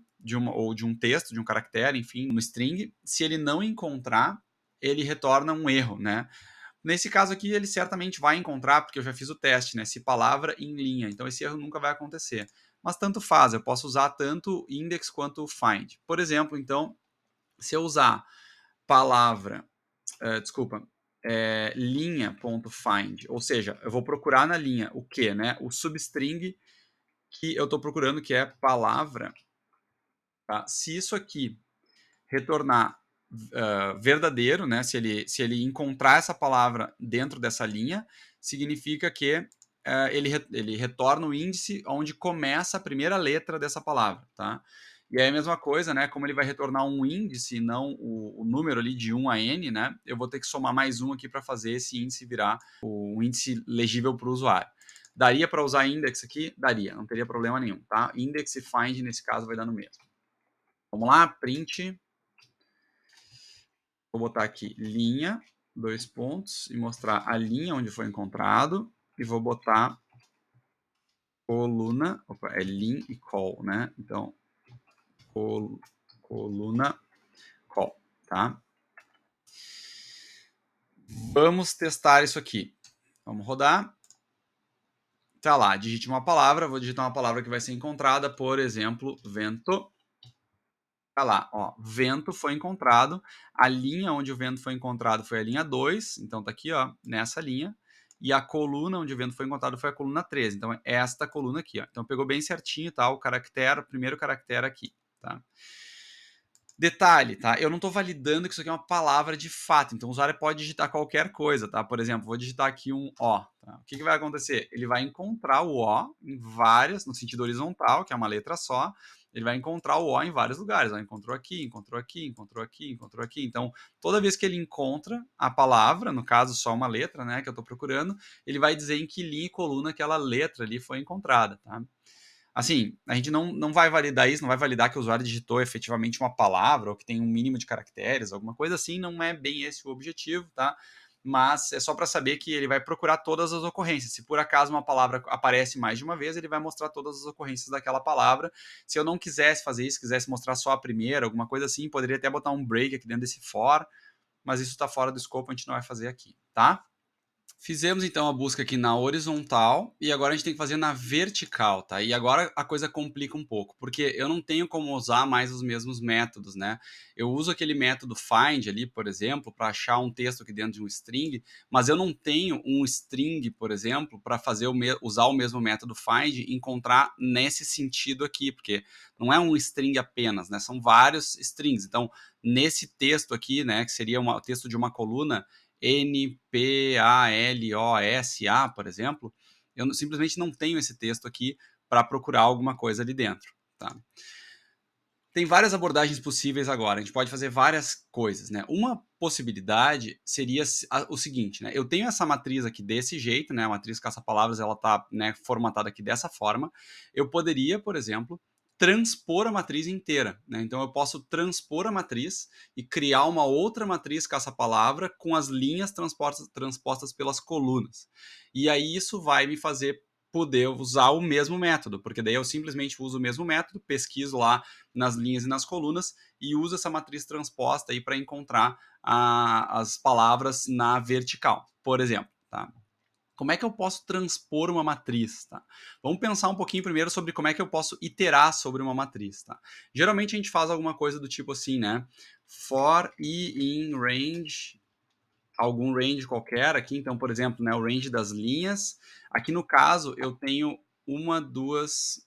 S1: ou de um texto, de um caractere, enfim, um string, se ele não encontrar, ele retorna um erro, né? Nesse caso aqui, ele certamente vai encontrar, porque eu já fiz o teste, né? Se palavra em linha. Então, esse erro nunca vai acontecer. Mas tanto faz, eu posso usar tanto index quanto find. Por exemplo, então, se eu usar palavra, linha.find, ou seja, eu vou procurar na linha o que, né? O substring que eu estou procurando, que é palavra. Tá? Se isso aqui retornar verdadeiro, né? Se ele encontrar essa palavra dentro dessa linha, significa que ele retorna o índice onde começa a primeira letra dessa palavra, tá? E aí a mesma coisa, né? Como ele vai retornar um índice, não o número ali de 1 a n, né? Eu vou ter que somar mais um aqui para fazer esse índice virar o índice legível para o usuário. Daria para usar index aqui? Daria, não teria problema nenhum, tá? Index e find nesse caso vai dar no mesmo. Vamos lá, print. Vou botar aqui linha, 2 pontos, e mostrar a linha onde foi encontrado. E vou botar coluna, opa, é lin e col, né? Então, coluna col, tá? Vamos testar isso aqui. Vamos rodar. Tá lá, digite uma palavra. Vou digitar uma palavra que vai ser encontrada, por exemplo, vento. Tá lá, ó, vento foi encontrado. A linha onde o vento foi encontrado foi a linha 2, então tá aqui, ó, nessa linha. E a coluna onde o vento foi encontrado foi a coluna 13, então é esta coluna aqui, ó. Então pegou bem certinho, tá, o caractere, o primeiro caractere aqui, tá? Detalhe, tá? Eu não estou validando que isso aqui é uma palavra de fato, então o usuário pode digitar qualquer coisa, tá? Por exemplo, vou digitar aqui um O. Tá? O que vai acontecer? Ele vai encontrar o O em várias, no sentido horizontal, que é uma letra só, ele vai encontrar o O em vários lugares. Ó, encontrou aqui, encontrou aqui, encontrou aqui, encontrou aqui. Então, toda vez que ele encontra a palavra, no caso só uma letra, né, que eu estou procurando, ele vai dizer em que linha e coluna aquela letra ali foi encontrada, tá? Assim, a gente não vai validar isso, não vai validar que o usuário digitou efetivamente uma palavra ou que tem um mínimo de caracteres, alguma coisa assim, não é bem esse o objetivo, tá? Mas é só para saber que ele vai procurar todas as ocorrências. Se por acaso uma palavra aparece mais de uma vez, ele vai mostrar todas as ocorrências daquela palavra. Se eu não quisesse fazer isso, quisesse mostrar só a primeira, alguma coisa assim, poderia até botar um break aqui dentro desse for, mas isso está fora do escopo, a gente não vai fazer aqui, tá? Fizemos então a busca aqui na horizontal e agora a gente tem que fazer na vertical, tá? E agora a coisa complica um pouco, porque eu não tenho como usar mais os mesmos métodos, né? Eu uso aquele método find ali, por exemplo, para achar um texto aqui dentro de um string, mas eu não tenho um string, por exemplo, para fazer usar o mesmo método find e encontrar nesse sentido aqui, porque não é um string apenas, né? São vários strings. Então, nesse texto aqui, né, que seria o texto de uma coluna, NPALOSA, por exemplo, eu simplesmente não tenho esse texto aqui para procurar alguma coisa ali dentro. Tá? Tem várias abordagens possíveis agora, a gente pode fazer várias coisas, né? Uma possibilidade seria o seguinte, né? Eu tenho essa matriz aqui desse jeito, né? A matriz caça-palavras, ela tá, né, formatada aqui dessa forma. Eu poderia, por exemplo, transpor a matriz inteira, né? Então eu posso transpor a matriz e criar uma outra matriz caça-palavra com as linhas transpostas pelas colunas. E aí isso vai me fazer poder usar o mesmo método, porque daí eu simplesmente uso o mesmo método, pesquiso lá nas linhas e nas colunas e uso essa matriz transposta aí para encontrar as palavras na vertical, por exemplo, tá? Como é que eu posso transpor uma matriz, tá? Vamos pensar um pouquinho primeiro sobre como é que eu posso iterar sobre uma matriz, tá? Geralmente a gente faz alguma coisa do tipo assim, né? For i in range, algum range qualquer aqui, então, por exemplo, né, o range das linhas. Aqui no caso, eu tenho uma, duas,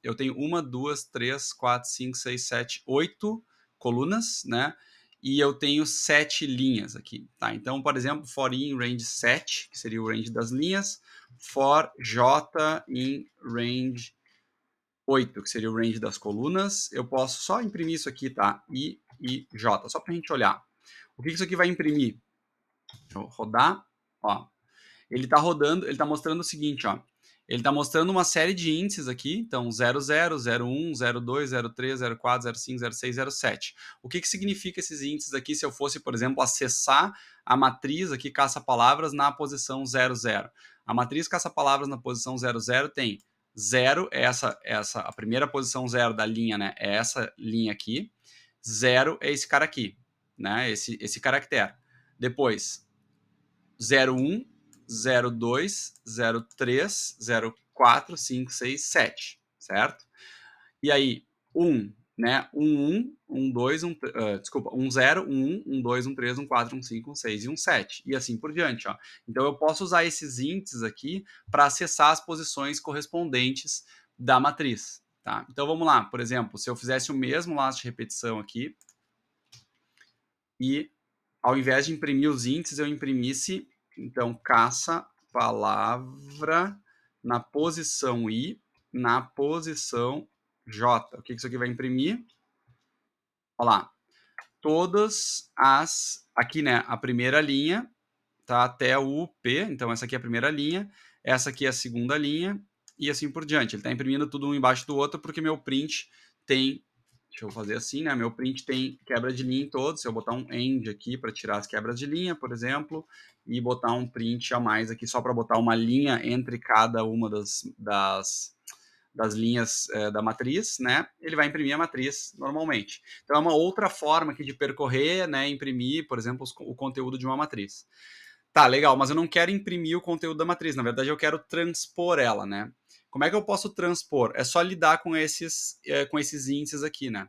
S1: eu tenho uma, duas, três, quatro, cinco, seis, sete, oito colunas, né? E eu tenho 7 linhas aqui, tá? Então, por exemplo, for i em range 7, que seria o range das linhas, for j em range 8, que seria o range das colunas, eu posso só imprimir isso aqui, tá? I e j, só para a gente olhar. O que isso aqui vai imprimir? Deixa eu rodar, ó. Ele está rodando, ele está mostrando o seguinte, ó. Ele está mostrando uma série de índices aqui, então 00, 01, 02, 03, 04, 05, 06, 07. O que significa esses índices aqui se eu fosse, por exemplo, acessar a matriz aqui caça-palavras na posição 00? A matriz caça-palavras na posição 00 tem 0, essa a primeira posição 0 da linha, né? É essa linha aqui. 0 é esse cara aqui, né? Esse caractere. Depois, 01, 02, 03, 04, 5, 6, 7, certo? E aí, 1, né? 1, 2, desculpa, 0, 1, 2, 3, 4, 5, 6 e 7. E assim por diante, ó. Então eu posso usar esses índices aqui para acessar as posições correspondentes da matriz, tá? Então vamos lá, por exemplo, se eu fizesse o mesmo laço de repetição aqui e ao invés de imprimir os índices, eu imprimisse, então, caça palavra na posição I, na posição J. O que isso aqui vai imprimir? Olha lá. Todas as... Aqui, né? A primeira linha, tá? Até o P. Então, essa aqui é a primeira linha. Essa aqui é a segunda linha. E assim por diante. Ele está imprimindo tudo um embaixo do outro, porque meu print tem... Deixa eu fazer assim, né? Meu print tem quebra de linha em todos. Se eu botar um end aqui para tirar as quebras de linha, por exemplo, e botar um print a mais aqui só para botar uma linha entre cada uma das das linhas da matriz, né, ele vai imprimir a matriz normalmente. Então, é uma outra forma aqui de percorrer, né, imprimir, por exemplo, o conteúdo de uma matriz. Tá, legal, mas eu não quero imprimir o conteúdo da matriz, na verdade eu quero transpor ela, né? Como é que eu posso transpor? É só lidar com esses índices aqui, né?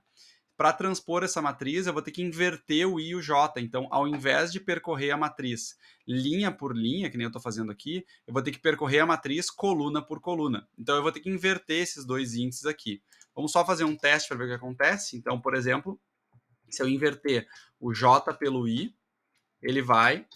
S1: Para transpor essa matriz, eu vou ter que inverter o I e o J. Então, ao invés de percorrer a matriz linha por linha, que nem eu estou fazendo aqui, eu vou ter que percorrer a matriz coluna por coluna. Então, eu vou ter que inverter esses dois índices aqui. Vamos só fazer um teste para ver o que acontece. Então, por exemplo, se eu inverter o J pelo I, ele vai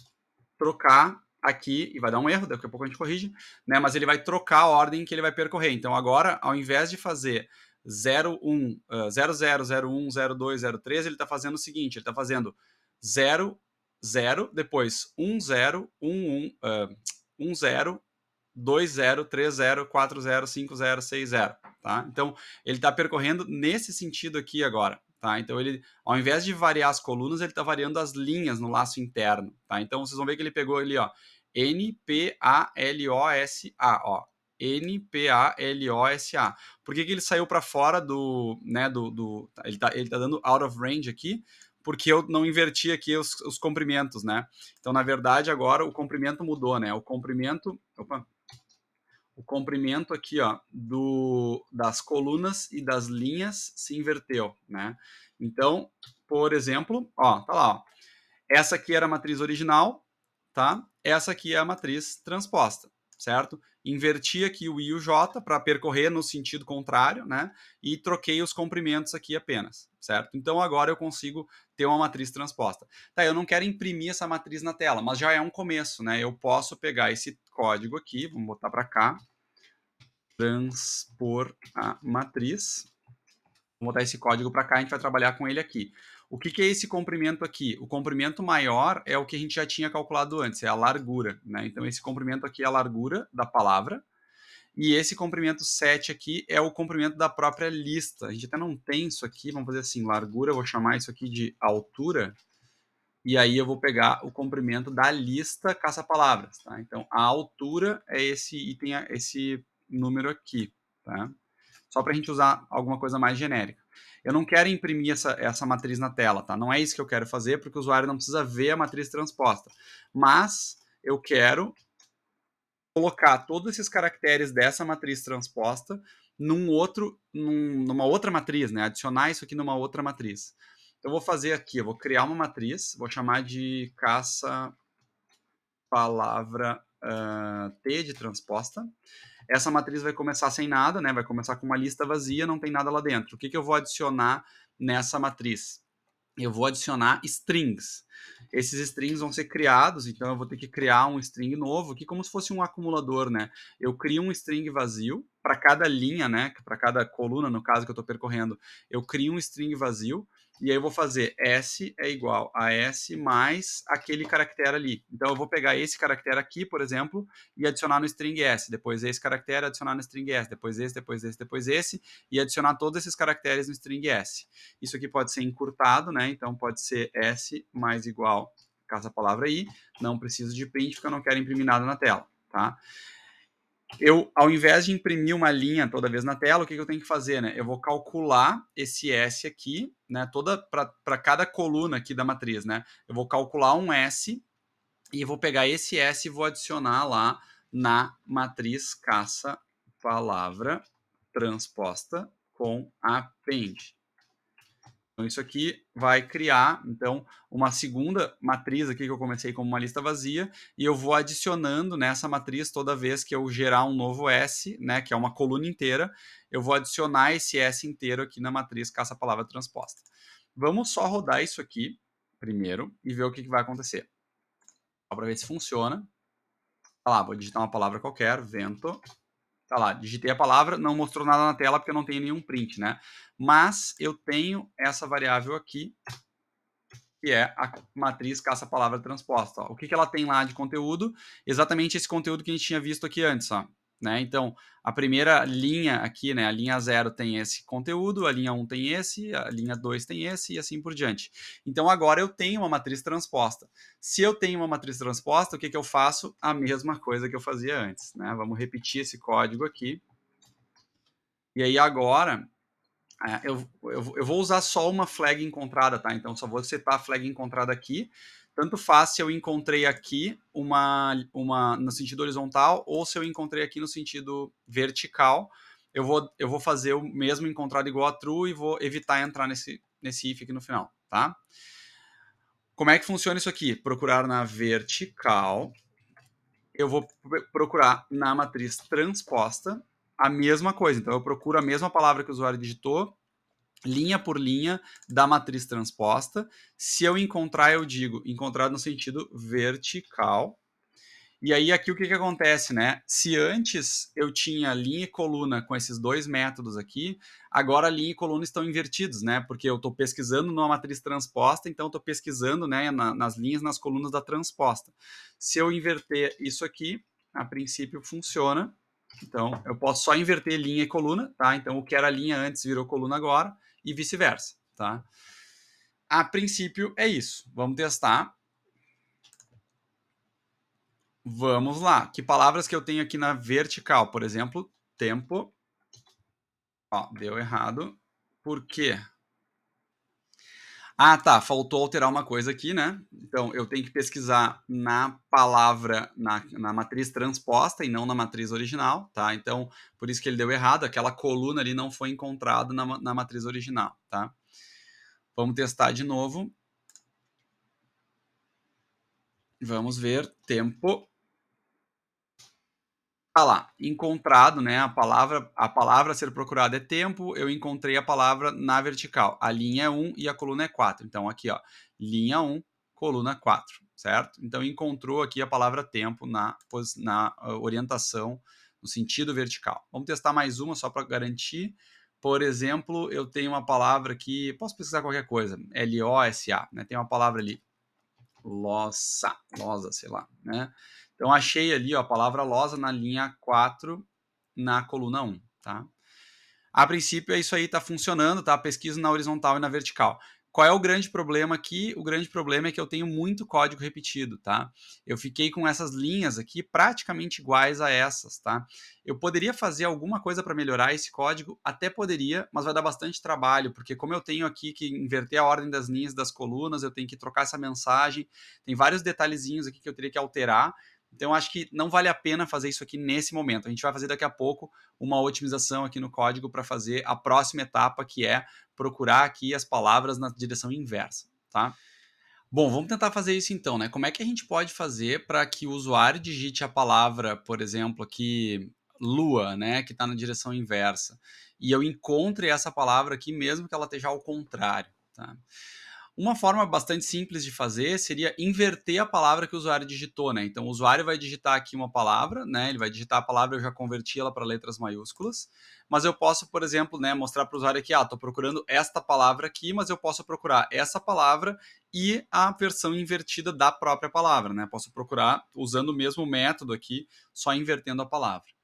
S1: trocar aqui, e vai dar um erro, daqui a pouco a gente corrige, né? Mas ele vai trocar a ordem que ele vai percorrer. Então, agora, ao invés de fazer 0, 1, 0, 0, 0, 1, 0, 2, 0, 3, ele está fazendo o seguinte, ele está fazendo 0, 0, depois 1, 0, 1, 1, 0, 2, 0, 3, 0, 4, 0, 5, 0, 6, 0, tá? Então, ele está percorrendo nesse sentido aqui agora, tá? Então, ele, ao invés de variar as colunas, ele está variando as linhas no laço interno, tá? Então, vocês vão ver que ele pegou ali, ó, NPALOSA, ó, NPALOSA. Por que ele saiu para fora do, né, ele tá dando out of range aqui, porque eu não inverti aqui os comprimentos, né? Então, na verdade, agora o comprimento mudou, né? O comprimento aqui, ó, das colunas e das linhas se inverteu, né? Então, por exemplo, ó, tá lá, ó. Essa aqui era a matriz original, tá? Essa aqui é a matriz transposta, certo? Inverti aqui o I e o J para percorrer no sentido contrário, né? E troquei os comprimentos aqui apenas, certo? Então agora eu consigo ter uma matriz transposta. Tá, eu não quero imprimir essa matriz na tela, mas já é um começo, né? Eu posso pegar esse código aqui, vamos botar para cá, transpor a matriz. Vou botar esse código para cá, a gente vai trabalhar com ele aqui. O que é esse comprimento aqui? O comprimento maior é o que a gente já tinha calculado antes, é a largura, né? Então, esse comprimento aqui é a largura da palavra, e esse comprimento 7 aqui é o comprimento da própria lista. A gente até não tem isso aqui, vamos fazer assim, largura, eu vou chamar isso aqui de altura, e aí eu vou pegar o comprimento da lista caça-palavras, tá? Então, a altura é esse item, esse número aqui, tá? Só para a gente usar alguma coisa mais genérica. Eu não quero imprimir essa matriz na tela, tá? Não é isso que eu quero fazer, porque o usuário não precisa ver a matriz transposta. Mas eu quero colocar todos esses caracteres dessa matriz transposta numa outra matriz, né? Adicionar isso aqui numa outra matriz. Então, eu vou fazer aqui, eu vou criar uma matriz, vou chamar de caça-palavra T de transposta. Essa matriz vai começar sem nada, né? Vai começar com uma lista vazia, não tem nada lá dentro. O que eu vou adicionar nessa matriz? Eu vou adicionar strings. Esses strings vão ser criados, então eu vou ter que criar um string novo, aqui como se fosse um acumulador, né? Eu crio um string vazio para cada linha, né? Para cada coluna, no caso que eu estou percorrendo, eu crio um string vazio e aí eu vou fazer s é igual a s mais aquele caractere ali. Então eu vou pegar esse caractere aqui, por exemplo, e adicionar no string s, depois esse caractere adicionar no string s, depois esse, depois esse, depois esse, e adicionar todos esses caracteres no string s. Isso aqui pode ser encurtado, né? Então pode ser s mais igual caça-palavra i, não preciso de print porque eu não quero imprimir nada na tela, tá? Eu, ao invés de imprimir uma linha toda vez na tela, o que eu tenho que fazer, né? Eu vou calcular esse S aqui, né? Para cada coluna aqui da matriz, né? Eu vou calcular um S e vou pegar esse S e vou adicionar lá na matriz caça-palavra transposta com append. Então, isso aqui vai criar, então, uma segunda matriz aqui que eu comecei como uma lista vazia e eu vou adicionando nessa matriz toda vez que eu gerar um novo S, né, que é uma coluna inteira, eu vou adicionar esse S inteiro aqui na matriz caça-palavra transposta. Vamos só rodar isso aqui primeiro e ver o que vai acontecer. Para ver se funciona. Tá lá, vou digitar uma palavra qualquer, vento. Tá lá, digitei a palavra, não mostrou nada na tela porque eu não tenho nenhum print, né? Mas eu tenho essa variável aqui, que é a matriz caça-palavra transposta. Ó. O que ela tem lá de conteúdo? Exatamente esse conteúdo que a gente tinha visto aqui antes. Ó. Né? Então, a primeira linha aqui, né, a linha 0 tem esse conteúdo, a linha 1 tem esse, a linha 2 tem esse e assim por diante. Então, agora eu tenho uma matriz transposta. Se eu tenho uma matriz transposta, o que eu faço? A mesma coisa que eu fazia antes. Né? Vamos repetir esse código aqui. E aí agora, eu vou usar só uma flag encontrada, tá? Então só vou setar a flag encontrada aqui. Tanto faz se eu encontrei aqui uma no sentido horizontal ou se eu encontrei aqui no sentido vertical. Eu vou fazer o mesmo encontrado igual a true e vou evitar entrar nesse if aqui no final, tá? Como é que funciona isso aqui? Procurar na vertical. Eu vou procurar na matriz transposta a mesma coisa. Então eu procuro a mesma palavra que o usuário digitou, linha por linha da matriz transposta. Se eu encontrar, eu digo encontrar no sentido vertical. E aí aqui o que acontece, né? Se antes eu tinha linha e coluna com esses dois métodos aqui, agora linha e coluna estão invertidos, né? Porque eu estou pesquisando numa matriz transposta, então estou pesquisando, né, nas linhas, nas colunas da transposta. Se eu inverter isso aqui, a princípio funciona. Então eu posso só inverter linha e coluna, tá? Então o que era linha antes virou coluna agora e vice-versa, tá? A princípio é isso. Vamos testar. Vamos lá. Que palavras que eu tenho aqui na vertical? Por exemplo, tempo. Ó, deu errado. Por quê? Ah, tá. Faltou alterar uma coisa aqui, né? Então, eu tenho que pesquisar na palavra, na matriz transposta e não na matriz original, tá? Então, por isso que ele deu errado. Aquela coluna ali não foi encontrada na matriz original, tá? Vamos testar de novo. Vamos ver. Tempo. Tá lá, encontrado, né? A palavra a ser procurada é tempo. Eu encontrei a palavra na vertical. A linha é 1 e a coluna é 4. Então, aqui, ó, linha 1, coluna 4, certo? Então, encontrou aqui a palavra tempo na orientação, no sentido vertical. Vamos testar mais uma só para garantir. Por exemplo, eu tenho uma palavra aqui, posso pesquisar qualquer coisa, L-O-S-A, né? Tem uma palavra ali, losa, sei lá, né? Então, achei ali ó, a palavra losa na linha 4, na coluna 1, tá? A princípio, é isso aí, tá funcionando, tá? Pesquisa na horizontal e na vertical. Qual é o grande problema aqui? O grande problema é que eu tenho muito código repetido, tá? Eu fiquei com essas linhas aqui praticamente iguais a essas, tá? Eu poderia fazer alguma coisa para melhorar esse código? Até poderia, mas vai dar bastante trabalho, porque como eu tenho aqui que inverter a ordem das linhas das colunas, eu tenho que trocar essa mensagem, tem vários detalhezinhos aqui que eu teria que alterar, então acho que não vale a pena fazer isso aqui nesse momento. A gente vai fazer daqui a pouco uma otimização aqui no código para fazer a próxima etapa, que é procurar aqui as palavras na direção inversa, tá? Bom, vamos tentar fazer isso então, né? Como é que a gente pode fazer para que o usuário digite a palavra, por exemplo, aqui, lua, né, que está na direção inversa, e eu encontre essa palavra aqui mesmo que ela esteja ao contrário, tá? Uma forma bastante simples de fazer seria inverter a palavra que o usuário digitou, né? Então, o usuário vai digitar aqui uma palavra, né? Ele vai digitar a palavra, eu já converti ela para letras maiúsculas, mas eu posso, por exemplo, né, mostrar para o usuário aqui, estou procurando esta palavra aqui, mas eu posso procurar essa palavra e a versão invertida da própria palavra, né? Posso procurar usando o mesmo método aqui, só invertendo a palavra.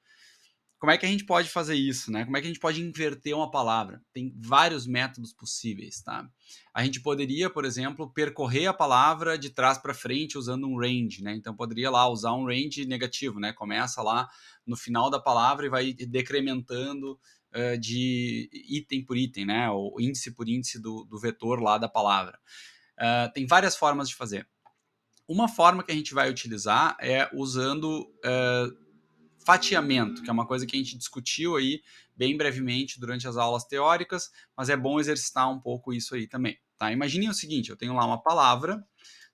S1: Como é que a gente pode fazer isso, né? Como é que a gente pode inverter uma palavra? Tem vários métodos possíveis, tá? A gente poderia, por exemplo, percorrer a palavra de trás para frente usando um range, né? Então poderia lá usar um range negativo, né? Começa lá no final da palavra e vai decrementando de item por item, né? Ou índice por índice do vetor lá da palavra. Tem várias formas de fazer. Uma forma que a gente vai utilizar é usando fatiamento, que é uma coisa que a gente discutiu aí bem brevemente durante as aulas teóricas, mas é bom exercitar um pouco isso aí também, tá? Imaginem o seguinte, eu tenho lá uma palavra,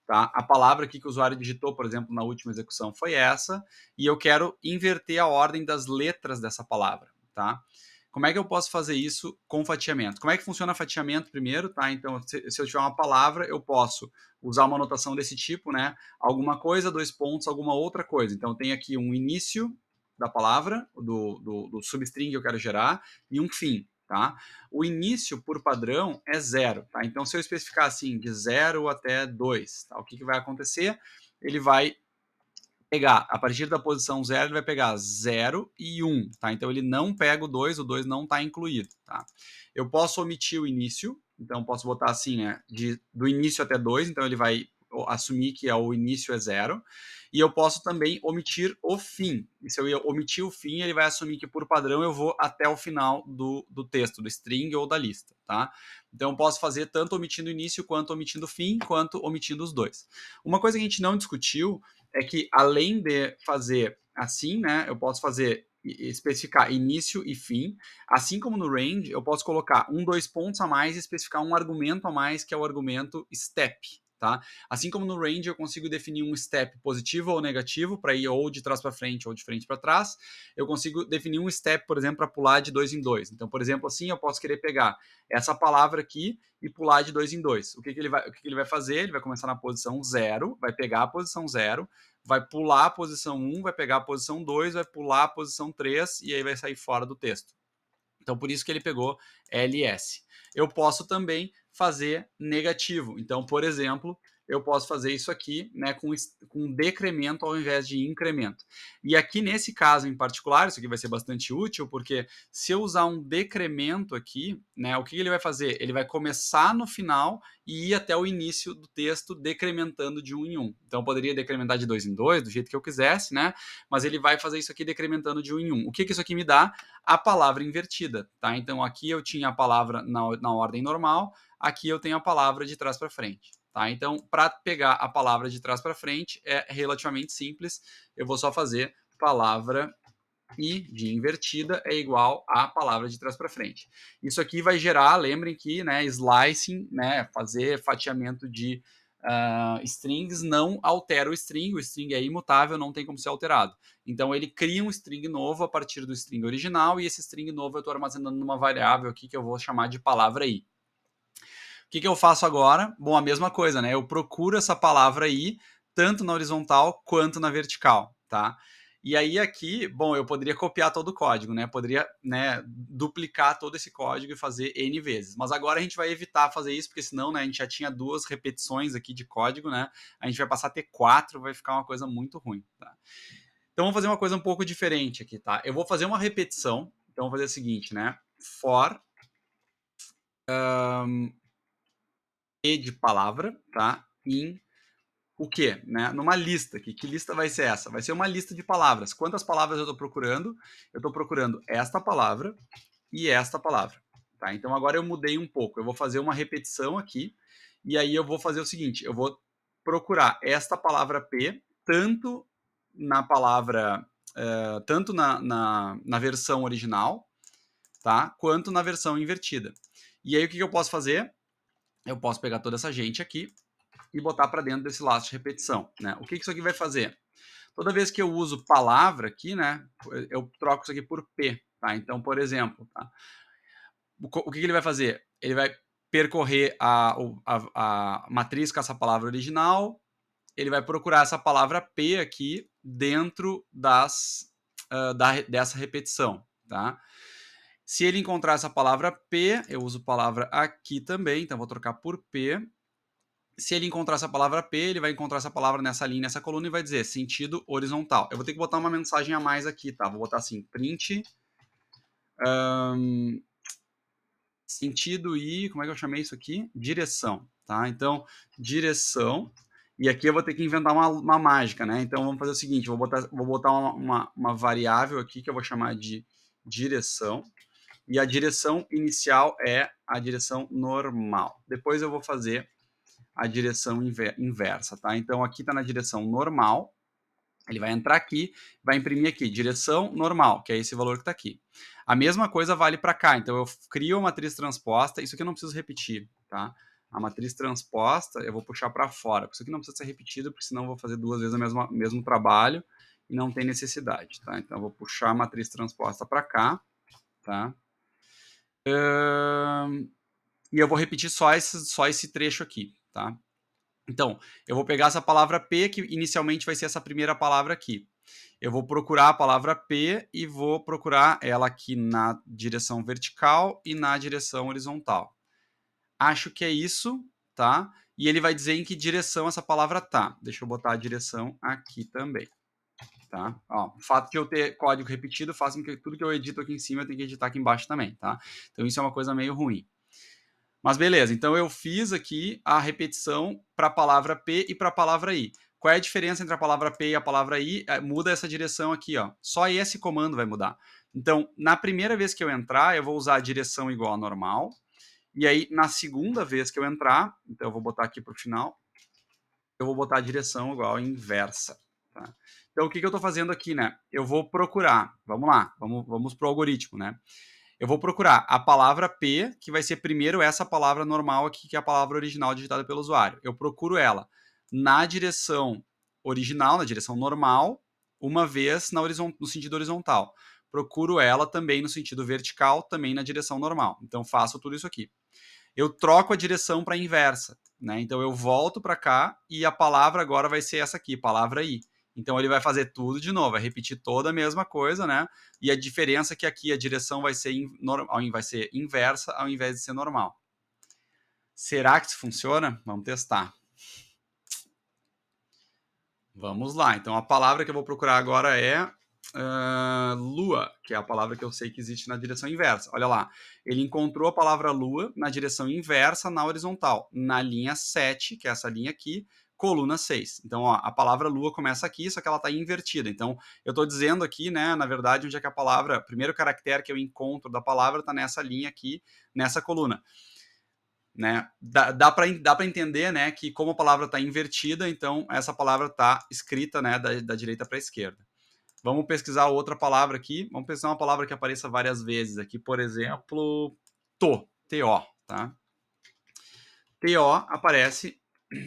S1: tá? A palavra aqui que o usuário digitou, por exemplo, na última execução foi essa, e eu quero inverter a ordem das letras dessa palavra, tá? Como é que eu posso fazer isso com fatiamento? Como é que funciona fatiamento primeiro, tá? Então, se eu tiver uma palavra, eu posso usar uma anotação desse tipo, né? Alguma coisa, dois pontos, alguma outra coisa. Então, tem aqui um início da palavra, do substring que eu quero gerar, e um fim, tá? O início, por padrão, é 0, tá? Então, se eu especificar assim, de 0 até 2, tá? O que vai acontecer? Ele vai pegar, a partir da posição 0, ele vai pegar 0 e 1, tá? Então, ele não pega o 2 não está incluído, tá? Eu posso omitir o início, então posso botar assim, né, do início até 2, então ele vai assumir que o início é 0, e eu posso também omitir o fim. E se eu omitir o fim, ele vai assumir que, por padrão, eu vou até o final do texto, do string ou da lista, tá? Então, eu posso fazer tanto omitindo o início, quanto omitindo o fim, quanto omitindo os dois. Uma coisa que a gente não discutiu é que, além de fazer assim, né, eu posso fazer especificar início e fim, assim como no range, eu posso colocar 2 pontos a mais e especificar um argumento a mais, que é o argumento step, tá? Assim como no range eu consigo definir um step positivo ou negativo para ir ou de trás para frente ou de frente para trás, eu consigo definir um step, por exemplo, para pular de 2 em 2. Então, por exemplo, assim eu posso querer pegar essa palavra aqui e pular de 2 em 2. O que ele vai fazer? Ele vai começar na posição 0, vai pegar a posição 0, vai pular a posição 1, vai pegar a posição 2, vai pular a posição 3 e aí vai sair fora do texto. Então, por isso que ele pegou LS. Eu posso também fazer negativo. Então, por exemplo, eu posso fazer isso aqui, né, com decremento ao invés de incremento. E aqui, nesse caso em particular, isso aqui vai ser bastante útil, porque se eu usar um decremento aqui, né, o que ele vai fazer? Ele vai começar no final e ir até o início do texto, decrementando de 1 em 1. Então, eu poderia decrementar de 2 em 2, do jeito que eu quisesse, né? Mas ele vai fazer isso aqui decrementando de 1 em 1. O que isso aqui me dá? A palavra invertida, tá? Então, aqui eu tinha a palavra na ordem normal, aqui eu tenho a palavra de trás para frente. Tá? Então, para pegar a palavra de trás para frente é relativamente simples. Eu vou só fazer palavra I de invertida é igual a palavra de trás para frente. Isso aqui vai gerar, lembrem que, né, slicing, né, fazer fatiamento de strings não altera o string é imutável, não tem como ser alterado. Então ele cria um string novo a partir do string original, e esse string novo eu estou armazenando numa variável aqui que eu vou chamar de palavra I. O que eu faço agora? Bom, a mesma coisa, né? Eu procuro essa palavra I, tanto na horizontal quanto na vertical, tá? E aí aqui, bom, eu poderia copiar todo o código, né? Poderia, né, duplicar todo esse código e fazer N vezes. Mas agora a gente vai evitar fazer isso, porque senão, né, a gente já tinha 2 repetições aqui de código, né? A gente vai passar a ter 4, vai ficar uma coisa muito ruim, tá? Então vamos fazer uma coisa um pouco diferente aqui, tá? Eu vou fazer uma repetição. Então vou fazer o seguinte, né? For E de palavra, tá? Em o quê? Né? Numa lista. Que lista vai ser essa? Vai ser uma lista de palavras. Quantas palavras eu estou procurando? Eu estou procurando esta palavra e esta palavra. Tá? Então agora eu mudei um pouco. Eu vou fazer uma repetição aqui. E aí eu vou fazer o seguinte: eu vou procurar esta palavra P tanto na palavra, tanto na versão original, tá? Quanto na versão invertida. E aí o que eu posso fazer? Eu posso pegar toda essa gente aqui e botar para dentro desse laço de repetição, né? O que isso aqui vai fazer? Toda vez que eu uso palavra aqui, né, eu troco isso aqui por P, tá? Então, por exemplo, tá? O que ele vai fazer? Ele vai percorrer a matriz com essa palavra original, ele vai procurar essa palavra P aqui dentro dessa repetição, tá? Se ele encontrar essa palavra P, eu uso palavra aqui também, então vou trocar por P. Se ele encontrar essa palavra P, ele vai encontrar essa palavra nessa linha, nessa coluna, e vai dizer sentido horizontal. Eu vou ter que botar uma mensagem a mais aqui, tá? Vou botar assim, print sentido e, como é que eu chamei isso aqui? Direção, tá? Então, direção, e aqui eu vou ter que inventar uma mágica, né? Então, vamos fazer o seguinte, vou botar uma variável aqui que eu vou chamar de direção, e a direção inicial é a direção normal. Depois eu vou fazer a direção inversa, tá? Então, aqui está na direção normal, ele vai entrar aqui, vai imprimir aqui, direção normal, que é esse valor que está aqui. A mesma coisa vale para cá, então eu crio a matriz transposta, isso aqui eu não preciso repetir, tá? A matriz transposta eu vou puxar para fora, isso aqui não precisa ser repetido, porque senão eu vou fazer 2 vezes o mesmo trabalho e não tem necessidade, tá? Então eu vou puxar a matriz transposta para cá, tá? E eu vou repetir só esse trecho aqui, tá? Então, eu vou pegar essa palavra P, que inicialmente vai ser essa primeira palavra aqui. Eu vou procurar a palavra P e vou procurar ela aqui na direção vertical e na direção horizontal. Acho que é isso, tá? E ele vai dizer em que direção essa palavra tá. Deixa eu botar a direção aqui também, tá? Ó, o fato de eu ter código repetido faz com que tudo que eu edito aqui em cima eu tenha que editar aqui embaixo também, tá? Então isso é uma coisa meio ruim. Mas beleza, então eu fiz aqui a repetição para a palavra P e para a palavra I. Qual é a diferença entre a palavra P e a palavra I? Muda essa direção aqui, ó. Só esse comando vai mudar. Então, na primeira vez que eu entrar, eu vou usar a direção igual a normal. E aí, na segunda vez que eu entrar, então eu vou botar aqui para o final, eu vou botar a direção igual a inversa. Tá? Então, o que eu estou fazendo aqui, né? Eu vou procurar, vamos lá, vamos para o algoritmo, né? Eu vou procurar a palavra P, que vai ser primeiro essa palavra normal aqui, que é a palavra original digitada pelo usuário. Eu procuro ela na direção original, na direção normal, uma vez no sentido horizontal. Procuro ela também no sentido vertical, também na direção normal. Então, faço tudo isso aqui. Eu troco a direção para a inversa, né? Então, eu volto para cá e a palavra agora vai ser essa aqui, palavra I. Então, ele vai fazer tudo de novo, vai repetir toda a mesma coisa, né? E a diferença é que aqui a direção vai ser inversa ao invés de ser normal. Será que isso funciona? Vamos testar. Vamos lá. Então, a palavra que eu vou procurar agora é lua, que é a palavra que eu sei que existe na direção inversa. Olha lá. Ele encontrou a palavra lua na direção inversa na horizontal, na linha 7, que é essa linha aqui, coluna 6. Então, ó, a palavra lua começa aqui, só que ela está invertida. Então, eu estou dizendo aqui, né, na verdade, onde é que a palavra, o primeiro caractere que eu encontro da palavra está nessa linha aqui, nessa coluna. Né? Dá para entender, né, que como a palavra está invertida, então essa palavra está escrita, né, da direita para a esquerda. Vamos pesquisar outra palavra aqui. Vamos pesquisar uma palavra que apareça várias vezes aqui, por exemplo, T-O, tá? T-O aparece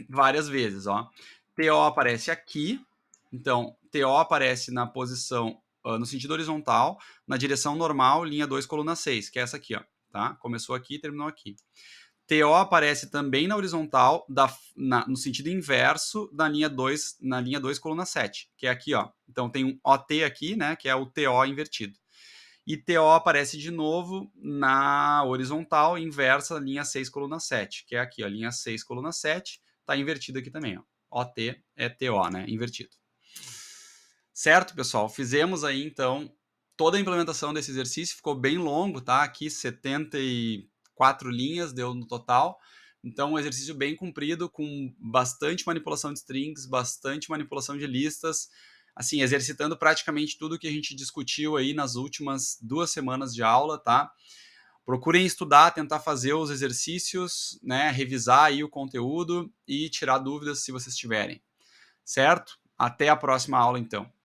S1: várias vezes, ó. T-O aparece aqui, então T-O aparece na posição, no sentido horizontal, na direção normal, linha 2, coluna 6, que é essa aqui, ó, tá? Começou aqui e terminou aqui. TO aparece também na horizontal, no sentido inverso da linha 2, na linha 2, coluna 7, que é aqui, ó. Então tem um OT aqui, né, que é o TO invertido. E TO aparece de novo na horizontal, inversa, linha 6, coluna 7, que é aqui, ó, linha 6, coluna 7, tá invertido aqui também, ó. OT é TO, né, invertido. Certo, pessoal? Fizemos aí, então, toda a implementação desse exercício, ficou bem longo, tá? Aqui 74 linhas deu no total. Então, um exercício bem comprido, com bastante manipulação de strings, bastante manipulação de listas, assim, exercitando praticamente tudo que a gente discutiu aí nas últimas 2 semanas de aula, tá? Procurem estudar, tentar fazer os exercícios, né? Revisar aí o conteúdo e tirar dúvidas se vocês tiverem. Certo? Até a próxima aula, então.